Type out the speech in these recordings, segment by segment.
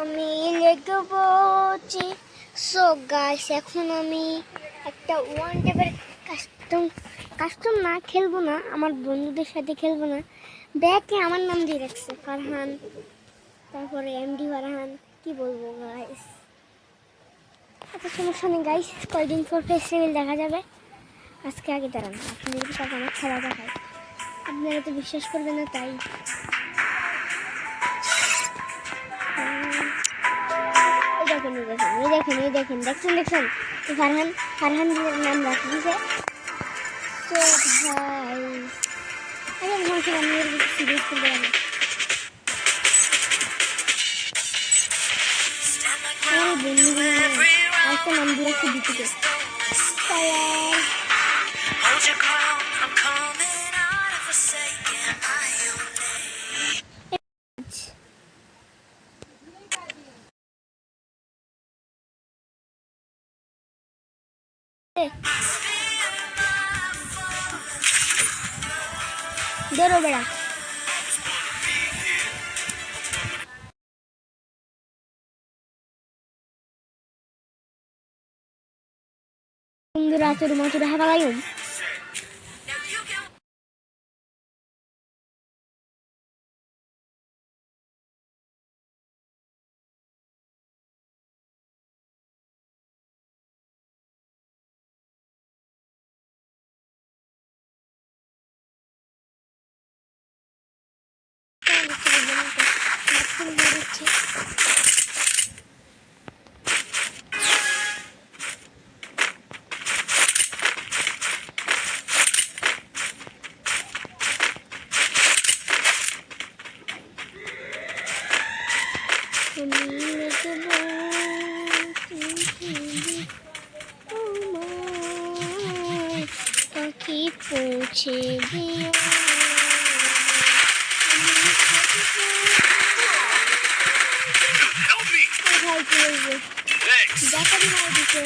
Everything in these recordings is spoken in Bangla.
আমি লিখবো সো গাইস এখন আমি একটা ওয়ান টেপের কাস্টম না খেলবো না, আমার বন্ধুদের সাথে খেলবো না। ব্যাকে আমার নাম দিয়ে রাখছে ফারহান, তারপরে এমডি ফারহান। কি বলবো গাইস, আচ্ছা সমস্যা নেই গাইস, কয়েকদিন পর ফেস্টিভ্যাল দেখা যাবে। আজকে আগে দাঁড়ান, আপনাদের সাথে আমার খেলা দেখায়, আপনারা তো বিশ্বাস করবেন না তাই। দেখেন দেখছেন ফারহান নাম রাখি দিছে। তো ভাই আরে ভাবছি আমি সিরিয়াস করতে পারি। আমার বন্ধুগুলো একটা নাম দিয়ে রাখছি দিতে। বেরো বেড়া বন্ধুরা তোর মাতুরে হারা লাইম পাখি পৌঁছে দিও ভাই কি বলবো দেখাবি না দিতে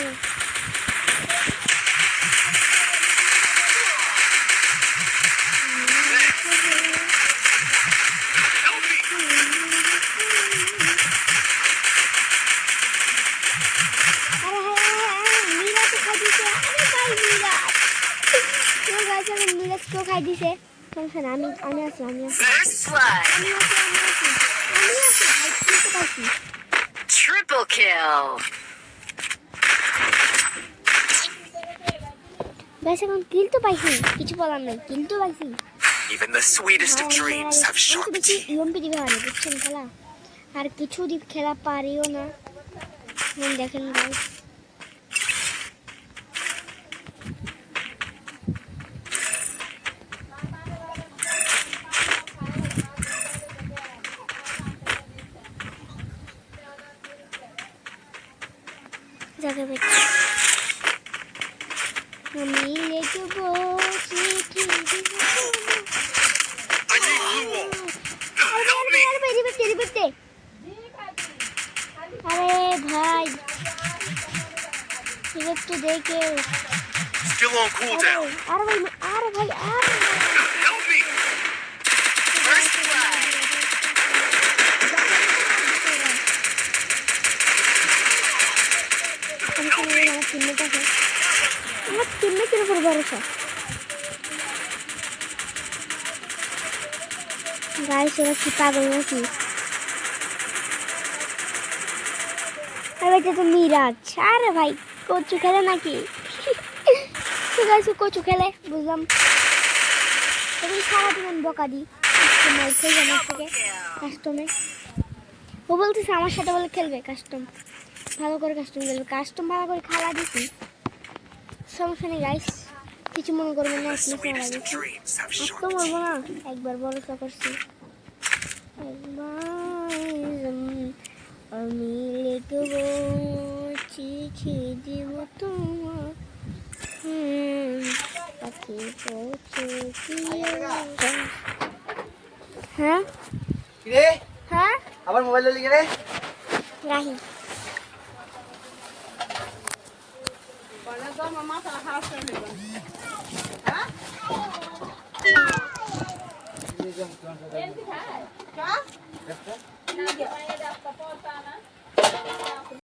খাই দিছে আমি আছি Triple kill. গাইস এখন কিল তো পাইছি, কিছু বলার নাই, কিল তো পাইছি। Even the sweetest of dreams have sharp teeth. UMP দিবে মানে বুঝছেন খেলা, আর কিছু দিক খেলা পারিও না। দেখেন গাইস জায়গা পেয়েছি আমি লিখবো চিঠি দিতে। আরে ভাই একটু দেখে Still on cooldown. আরে ভাই Help me. First blood. আমার টিমমেটের উপর ভরসা। গাইস ওরা কি পাগল নাকি? আরে এটা তো মিরাজ। আরে ভাই কচু খেলে নাকি? গাইস কচু খেলে বুঝলাম। তুমি সারাদিন বকা দি কাস্টমে। ও বলতেছে আমার সাথে বলে খেলবে কাস্টম, ভালো করে কাস্টম খেলবে, কাস্টম ভালো করে খেলা দিছি। সমস্যা নেই গাইস, কিছু মনে করবেন না, আপনি তো বলবো না, একবার ভরসা করছি। আমি লিখবো চিঠি দিব তোমার পাখি পৌঁছে হ্যাঁ হ্যাঁ আবার মোবাইল লিখে রে রাহি